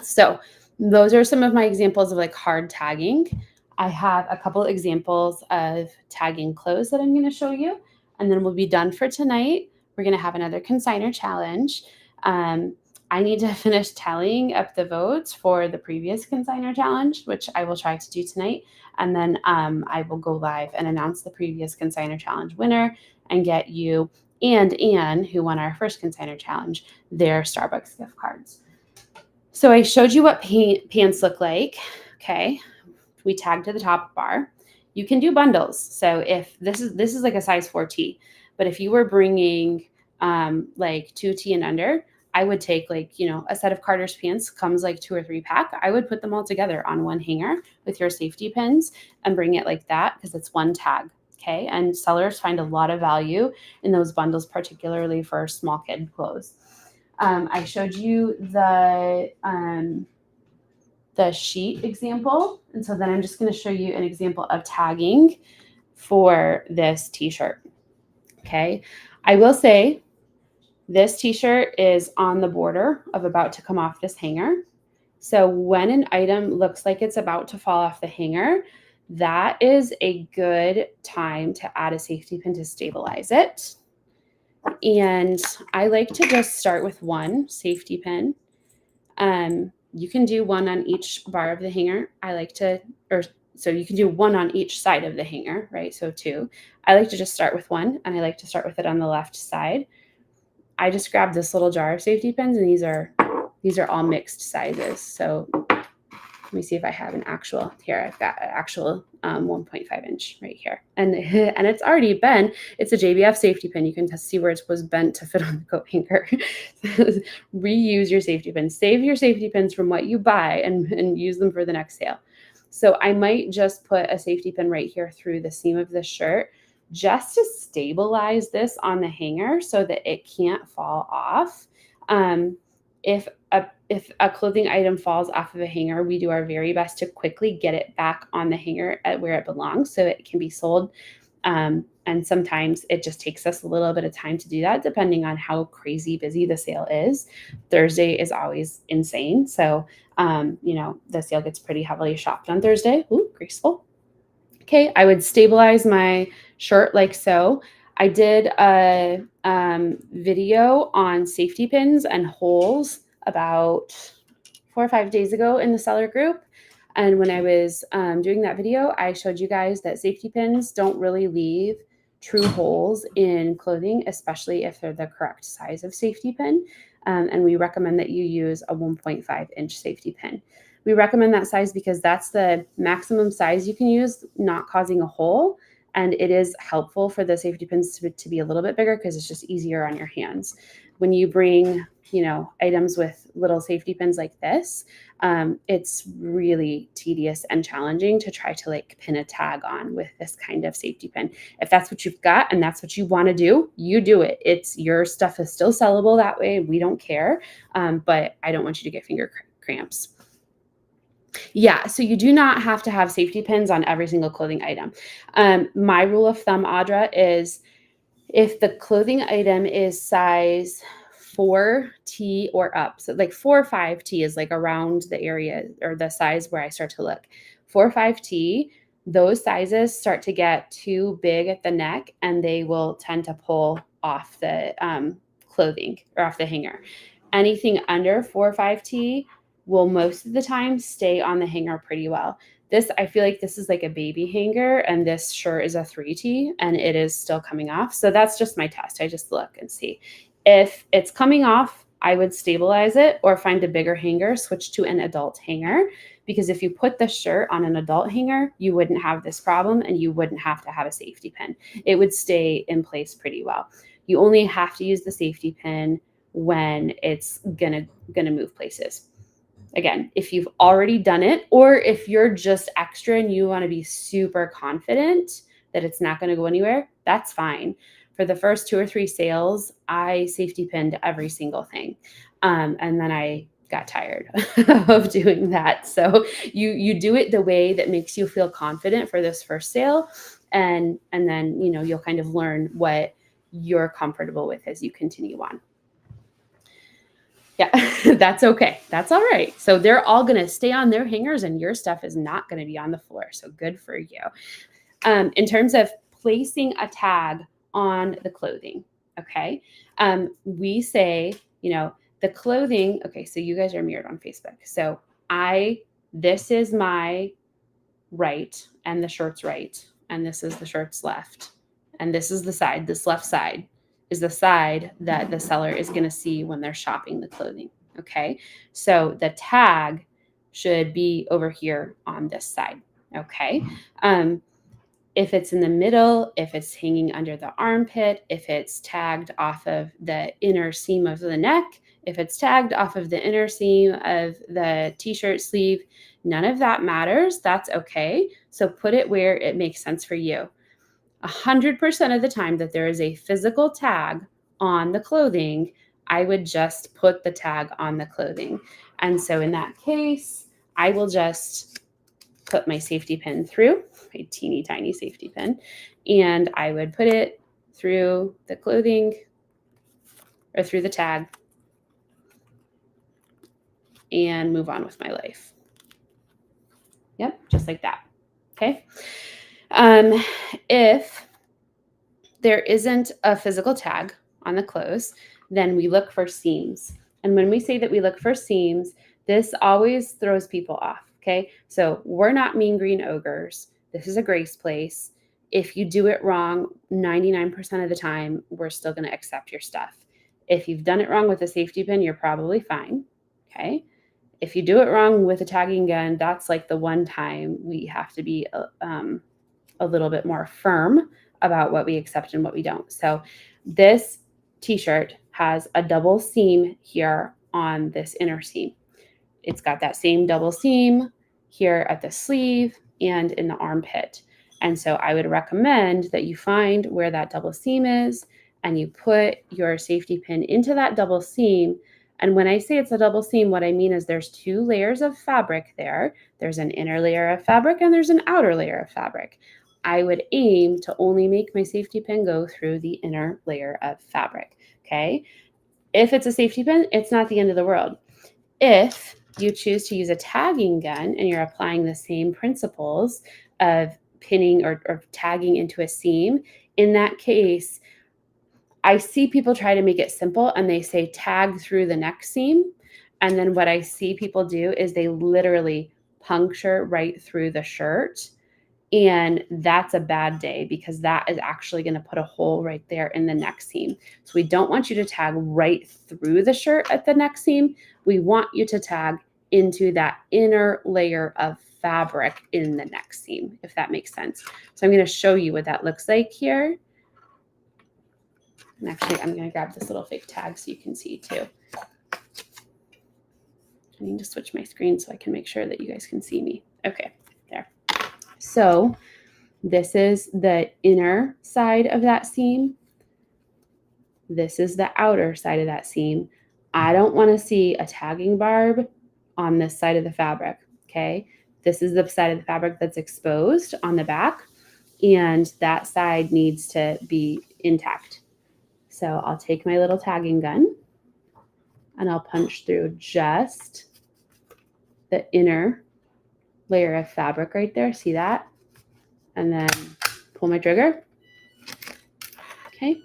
So those are some of my examples of like hard tagging. I have a couple examples of tagging clothes that I'm going to show you, and then we'll be done for tonight. We're going to have another consignor challenge. I need to finish tallying up the votes for the previous consignor challenge, which I will try to do tonight. And then I will go live and announce the previous consignor challenge winner and get you and Anne, who won our first consignor challenge, their Starbucks gift cards. So I showed you what pants look like. Okay. We tagged to the top bar. You can do bundles. So if this is like a size 4T, but if you were bringing like 2T and under, I would take a set of Carter's pants comes like 2 or 3 pack. I would put them all together on one hanger with your safety pins and bring it like that, because it's one tag. Okay. And sellers find a lot of value in those bundles, particularly for small kid clothes. I showed you the sheet example. And so then I'm just going to show you an example of tagging for this t-shirt. Okay. I will say this t-shirt is on the border of about to come off this hanger. So when an item looks like it's about to fall off the hanger, that is a good time to add a safety pin to stabilize it. And I like to just start with one safety pin. You can do one on each bar of the hanger. So you can do one on each side of the hanger, right? So 2. I like to just start with one, and I like to start with it on the left side. I just grabbed this little jar of safety pins, and these are all mixed sizes. So let me see if I have an actual here. I've got an actual 1.5 inch right here, and it's already been. It's a JBF safety pin. You can see where it was bent to fit on the coat hanger. Reuse your safety pins. Save your safety pins from what you buy and use them for the next sale. So I might just put a safety pin right here through the seam of the shirt, just to stabilize this on the hanger so that it can't fall off. If a clothing item falls off of a hanger, we do our very best to quickly get it back on the hanger at where it belongs so it can be sold And sometimes it just takes us a little bit of time to do that, depending on how crazy busy the sale is. Thursday is always insane. So, the sale gets pretty heavily shopped on Thursday. Ooh, graceful. Okay, I would stabilize my shirt like so. I did a video on safety pins and holes about 4 or 5 days ago in the seller group. And when I was doing that video, I showed you guys that safety pins don't really leave true holes in clothing, especially if they're the correct size of safety pin. And we recommend that you use a 1.5-inch safety pin. We recommend that size because that's the maximum size you can use, not causing a hole. And it is helpful for the safety pins to be a little bit bigger because it's just easier on your hands. When you bring, items with little safety pins like this, it's really tedious and challenging to try to pin a tag on with this kind of safety pin. If that's what you've got and that's what you want to do, you do it. It's your stuff is still sellable that way. We don't care. But I don't want you to get finger cramps. Yeah, so you do not have to have safety pins on every single clothing item. My rule of thumb, Audra, is if the clothing item is size 4T or up, so 4 or 5T is around the area or the size where I start to look. 4 or 5T, those sizes start to get too big at the neck and they will tend to pull off the clothing or off the hanger. Anything under 4 or 5T will most of the time stay on the hanger pretty well. I feel like this is like a baby hanger and this shirt is a 3T and it is still coming off. So that's just my test. I just look and see. If it's coming off, I would stabilize it or find a bigger hanger, switch to an adult hanger. Because if you put the shirt on an adult hanger, you wouldn't have this problem and you wouldn't have to have a safety pin. It would stay in place pretty well. You only have to use the safety pin when it's gonna move places. Again, if you've already done it, or if you're just extra and you want to be super confident that it's not going to go anywhere, that's fine. For the first 2 or 3 sales, I safety pinned every single thing. And then I got tired of doing that. So you do it the way that makes you feel confident for this first sale. And then, you'll kind of learn what you're comfortable with as you continue on. Yeah, that's okay. That's all right. So they're all going to stay on their hangers and your stuff is not going to be on the floor. So good for you. In terms of placing a tag on the clothing, okay, we say, the clothing, okay, so you guys are mirrored on Facebook. So this is my right and the shirt's right. And this is the shirt's left. And this is the side, this left side is the side that the seller is going to see when they're shopping the clothing. Okay. So the tag should be over here on this side. Okay. If it's in the middle, if it's hanging under the armpit, if it's tagged off of the inner seam of the neck, if it's tagged off of the inner seam of the t-shirt sleeve, none of that matters. That's okay. So put it where it makes sense for you. 100% of the time that there is a physical tag on the clothing, I would just put the tag on the clothing. And so in that case, I will just put my safety pin through, my teeny tiny safety pin, and I would put it through the clothing or through the tag and move on with my life. Yep, just like that. Okay. If there isn't a physical tag on the clothes, then we look for seams. And when we say that we look for seams, this always throws people off. Okay. So we're not mean green ogres. This is a grace place. If you do it wrong, 99% of the time, we're still going to accept your stuff. If you've done it wrong with a safety pin, you're probably fine. Okay. If you do it wrong with a tagging gun, that's like the one time we have to be a little bit more firm about what we accept and what we don't. So this t-shirt has a double seam here on this inner seam. It's got that same double seam here at the sleeve and in the armpit. And so I would recommend that you find where that double seam is and you put your safety pin into that double seam. And when I say it's a double seam, what I mean is there's 2 layers of fabric there. There's an inner layer of fabric and there's an outer layer of fabric. I would aim to only make my safety pin go through the inner layer of fabric, okay? If it's a safety pin, it's not the end of the world. If you choose to use a tagging gun and you're applying the same principles of pinning or tagging into a seam, in that case, I see people try to make it simple and they say tag through the neck seam. And then what I see people do is they literally puncture right through the shirt. And that's a bad day because that is actually going to put a hole right there in the neck seam. So we don't want you to tag right through the shirt at the neck seam. We want you to tag into that inner layer of fabric in the neck seam, if that makes sense. So I'm going to show you what that looks like here. And actually, I'm going to grab this little fake tag so you can see too. I need to switch my screen so I can make sure that you guys can see me. Okay, there. So this is the inner side of that seam. This is the outer side of that seam. I don't want to see a tagging barb on this side of the fabric, okay? This is the side of the fabric that's exposed on the back, and that side needs to be intact. So I'll take my little tagging gun and I'll punch through just the inner layer of fabric right there. See that? And then pull my trigger. Okay.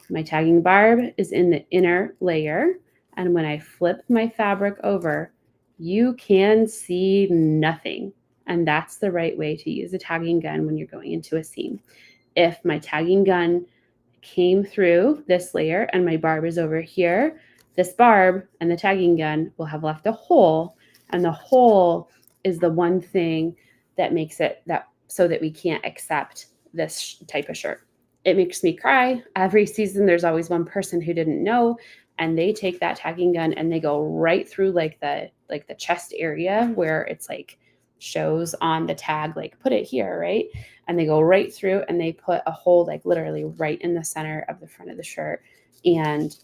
My tagging barb is in the inner layer. And when I flip my fabric over, you can see nothing. And that's the right way to use a tagging gun when you're going into a seam. If my tagging gun came through this layer and my barb is over here, this barb and the tagging gun will have left a hole, and the hole is the one thing that makes it that so that we can't accept this type of shirt. It makes me cry. Every season there's always one person who didn't know, and they take that tagging gun and they go right through like the chest area where it's like shows on the tag, like put it here, right? And they go right through and they put a hole like literally right in the center of the front of the shirt. And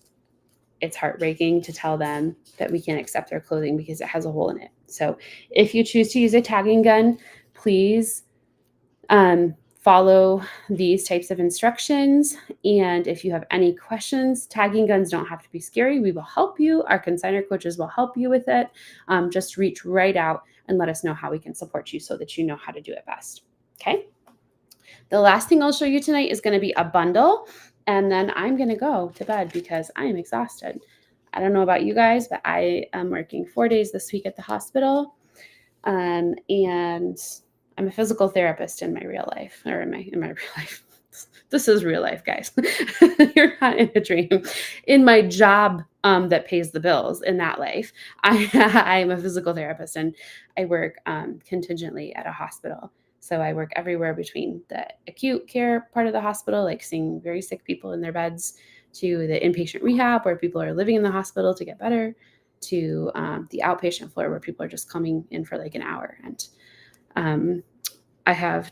it's heartbreaking to tell them that we can't accept their clothing because it has a hole in it. So if you choose to use a tagging gun, please follow these types of instructions. And if you have any questions, tagging guns don't have to be scary. We will help you. Our consignor coaches will help you with it. Just reach right out and let us know how we can support you so that you know how to do it best. Okay. The last thing I'll show you tonight is going to be a bundle. And then I'm going to go to bed because I am exhausted. I don't know about you guys, but I am working 4 days this week at the hospital. And I'm a physical therapist in my real life, or in my real life. This is real life, guys. You're not in a dream. In my job that pays the bills in that life, I'm a physical therapist, and I work contingently at a hospital. So I work everywhere between the acute care part of the hospital, like seeing very sick people in their beds, to the inpatient rehab where people are living in the hospital to get better, to the outpatient floor where people are just coming in for like an hour. And I have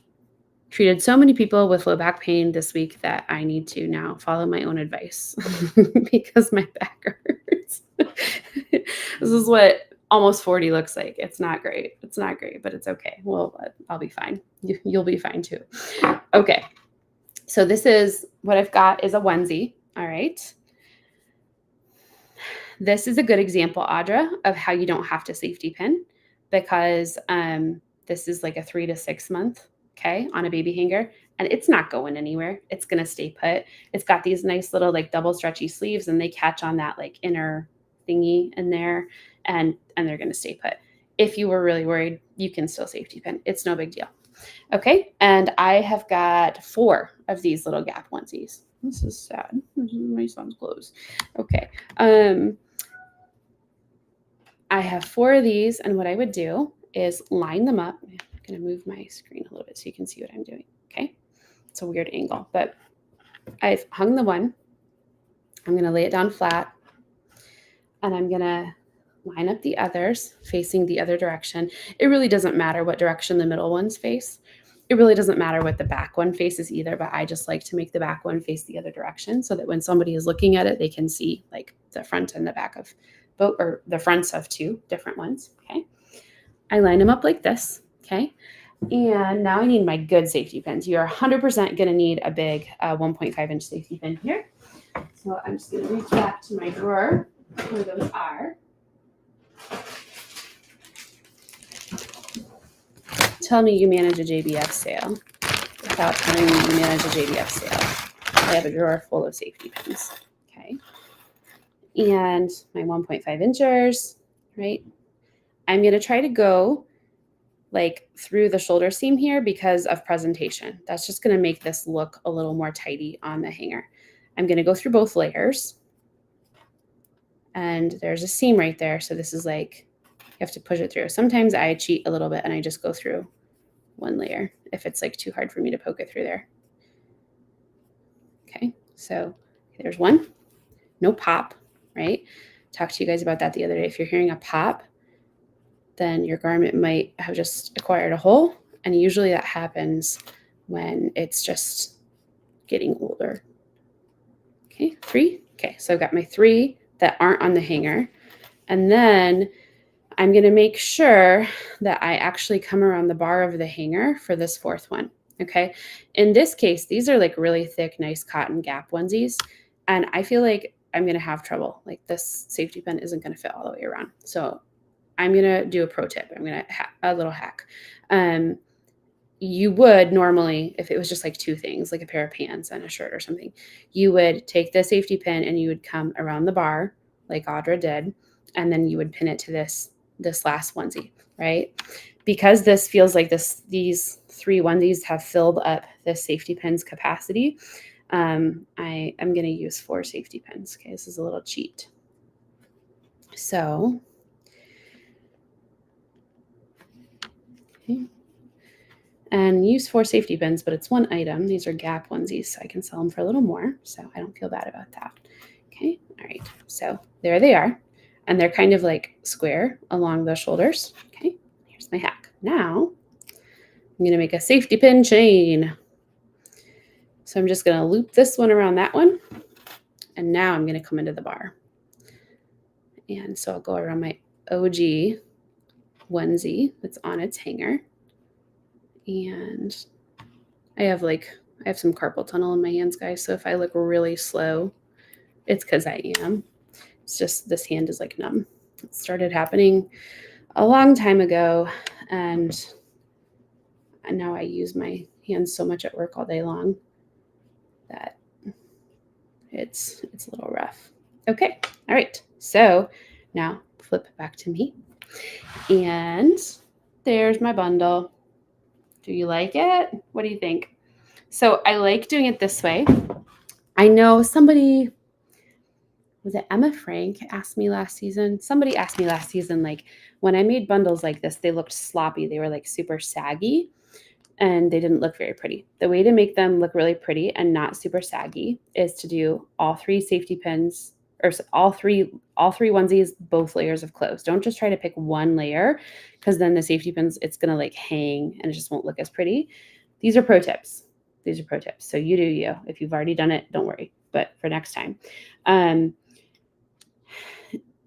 treated so many people with low back pain this week that I need to now follow my own advice because my back hurts. This is what almost 40 looks like. It's not great. It's not great, but it's okay. Well, I'll be fine. You'll be fine too. Okay. So this is what I've got is a onesie. All right. This is a good example, Audra, of how you don't have to safety pin, because this is like a 3 to 6 month, okay, on a baby hanger, and it's not going anywhere. It's going to stay put. It's got these nice little like double stretchy sleeves, and they catch on that like inner thingy in there, and they're going to stay put. If you were really worried, you can still safety pin. It's no big deal. Okay, and I have got 4 of these little Gap onesies. This is sad. This is my son's clothes. Okay. I have 4 of these, and what I would do is line them up. I'm going to move my screen a little bit so you can see what I'm doing. Okay. It's a weird angle, but I've hung the one. I'm going to lay it down flat, and I'm going to line up the others facing the other direction. It really doesn't matter what direction the middle ones face. It really doesn't matter what the back one faces either, but I just like to make the back one face the other direction so that when somebody is looking at it, they can see like the front and the back of both, or the fronts of 2 different ones. Okay. I line them up like this. Okay. And now I need my good safety pins. You're 100% going to need a big 1.5 inch safety pin here. So I'm just going to reach back to my drawer where those are. Tell me you manage a JBF sale without telling me you manage a JBF sale. I have a drawer full of safety pins. Okay. And my 1.5 inchers, right? I'm going to try to go like through the shoulder seam here because of presentation. That's just going to make this look a little more tidy on the hanger. I'm going to go through both layers. And there's a seam right there. So this is like, you have to push it through. Sometimes I cheat a little bit and I just go through one layer if it's like too hard for me to poke it through there. Okay, so there's one. No pop, right? Talked to you guys about that the other day. If you're hearing a pop, then your garment might have just acquired a hole. And usually that happens when it's just getting older. Okay, 3. Okay, so I've got my 3 that aren't on the hanger. And then I'm going to make sure that I actually come around the bar of the hanger for this 4th one. Okay. In this case, these are like really thick, nice cotton Gap onesies. And I feel like I'm going to have trouble. Like this safety pin isn't going to fit all the way around. So I'm going to do a pro tip. I'm going to a little hack. You would normally, if it was just like 2 things, like a pair of pants and a shirt or something, you would take the safety pin and you would come around the bar like Audra did. And then you would pin it to this last onesie, right? Because this feels like these 3 onesies have filled up this safety pin's capacity, I am going to use 4 safety pins. Okay, this is a little cheat. So, okay. And use 4 safety pins, but it's 1 item. These are Gap onesies, so I can sell them for a little more, so I don't feel bad about that. Okay, all right, so there they are. And they're kind of like square along the shoulders. Okay, here's my hack. Now, I'm going to make a safety pin chain. So I'm just going to loop this one around that one. And now I'm going to come into the bar. And so I'll go around my OG onesie that's on its hanger. And I have some carpal tunnel in my hands, guys. So if I look really slow, it's because I am. It's just this hand is like numb. It started happening a long time ago, and now I use my hands so much at work all day long that it's a little rough. Okay, all right. So now flip back to me, and there's my bundle. Do you like it? What do you think? So I like doing it this way. I know somebody, was it Emma Frank, asked me last season? Somebody asked me last season, like, when I made bundles like this, they looked sloppy. They were like super saggy and they didn't look very pretty. The way to make them look really pretty and not super saggy is to do all 3 safety pins, or all three onesies, both layers of clothes. Don't just try to pick one layer, because then the safety pins, it's going to like hang and it just won't look as pretty. These are pro tips. These are pro tips. So you do you. If you've already done it, don't worry. But for next time.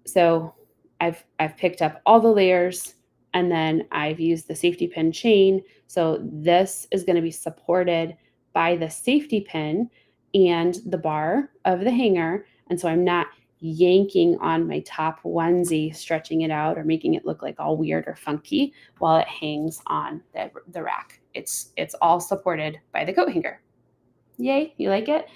So I've picked up all the layers, and then I've used the safety pin chain. So this is going to be supported by the safety pin and the bar of the hanger. And so I'm not yanking on my top onesie, stretching it out or making it look like all weird or funky while it hangs on the rack. It's all supported by the coat hanger. Yay, you like it?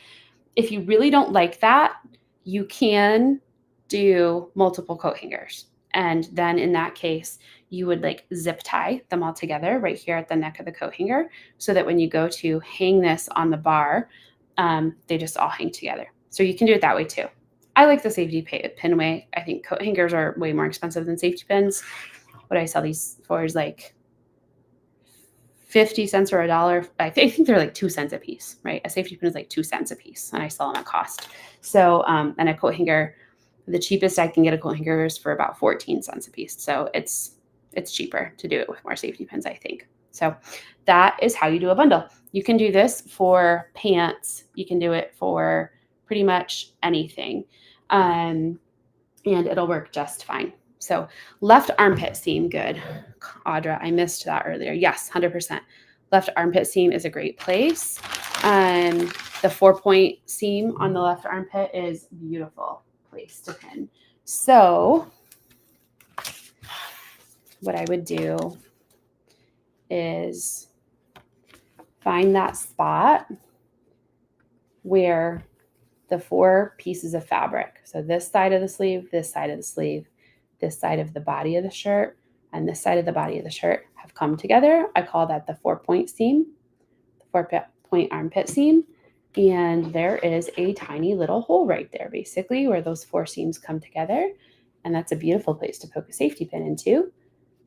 If you really don't like that, you can do multiple coat hangers. And then in that case, you would like zip tie them all together right here at the neck of the coat hanger, so that when you go to hang this on the bar, they just all hang together. So you can do it that way too. I like the safety pin way. I think coat hangers are way more expensive than safety pins. What I sell these for is like 50 cents or $1. I think they're like 2 cents a piece, right? A safety pin is like 2 cents a piece, and I sell them at cost. So, and a coat hanger, the cheapest I can get a coat hanger is for about 14 cents a piece. So it's cheaper to do it with more safety pins, I think. So that is how you do a bundle. You can do this for pants. You can do it for pretty much anything. And it'll work just fine. So left armpit seam, good. Audra, I missed that earlier. Yes, 100%. Left armpit seam is a great place. The 4-point seam on the left armpit is a beautiful place to pin. So what I would do is find that spot where the 4 pieces of fabric, so this side of the sleeve, this side of the sleeve, this side of the body of the shirt, and this side of the body of the shirt have come together. I call that the 4-point seam, the 4-point armpit seam. And there is a tiny little hole right there, basically, where those 4 seams come together. And that's a beautiful place to poke a safety pin into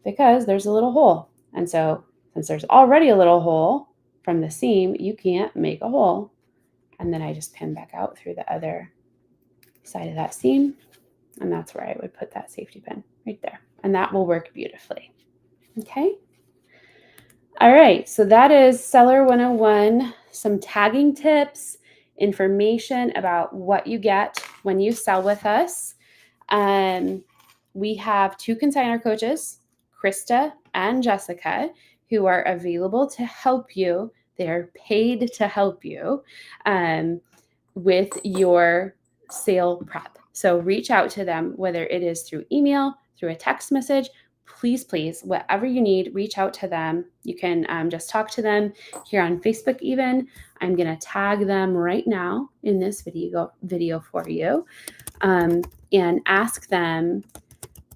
because there's a little hole. And so since there's already a little hole from the seam, you can't make a hole. And then I just pin back out through the other side of that seam. And that's where I would put that safety pin right there. And that will work beautifully. Okay. All right. So that is Seller 101, some tagging tips, information about what you get when you sell with us. We have 2 consignor coaches, Krista and Jessica, who are available to help you. They are paid to help you with your sale prep. So reach out to them, whether it is through email, through a text message. Please, whatever you need, reach out to them. You can just talk to them here on Facebook even. I'm going to tag them right now in this video for you and ask them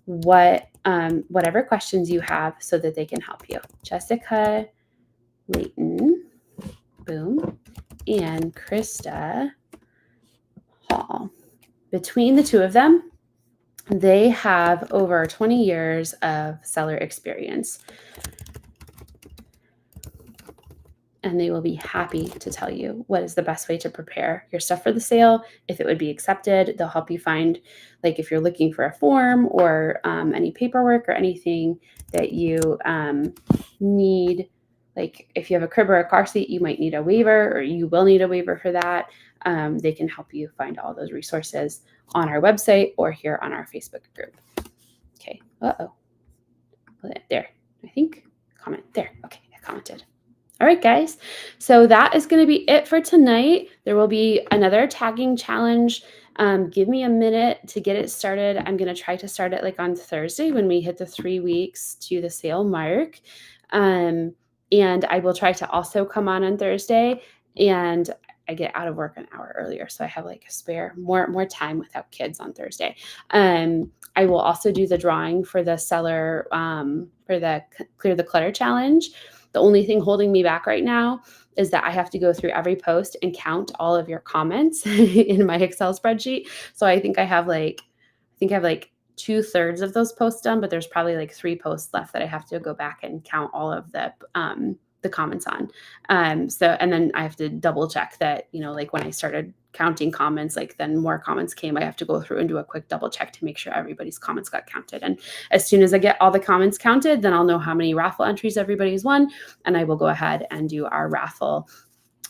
whatever questions you have so that they can help you. Jessica Layton, boom, and Krista Hall. Between the 2 of them, they have over 20 years of seller experience. And they will be happy to tell you what is the best way to prepare your stuff for the sale, if it would be accepted. They'll help you find, like if you're looking for a form or any paperwork or anything that you need, like if you have a crib or a car seat, you might need a waiver or you will need a waiver for that. They can help you find all those resources on our website or here on our Facebook group. Okay. There, I think. Comment there. Okay, I commented. All right, guys. So that is going to be it for tonight. There will be another tagging challenge. Give me a minute to get it started. I'm going to try to start it like on Thursday when we hit the 3 weeks to the sale mark. And I will try to also come on Thursday, and I get out of work an hour earlier, so I have like a spare more time without kids on Thursday. I will also do the drawing for the seller for the Clear the Clutter challenge. The only thing holding me back right now is that I have to go through every post and count all of your comments in my Excel spreadsheet. So I think I have like 2/3 of those posts done, but there's probably like 3 posts left that I have to go back and count all of the comments on. And then I have to double check that, like when I started counting comments, like then more comments came. I have to go through and do a quick double check to make sure everybody's comments got counted. And as soon as I get all the comments counted, then I'll know how many raffle entries everybody's won. And I will go ahead and do our raffle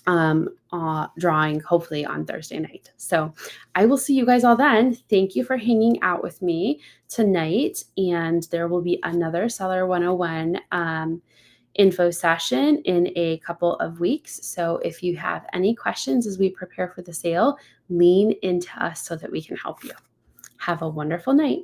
drawing hopefully on Thursday night. So I will see you guys all then. Thank you for hanging out with me tonight. And there will be another Seller 101 info session in a couple of weeks. So if you have any questions as we prepare for the sale, lean into us so that we can help you. Have a wonderful night.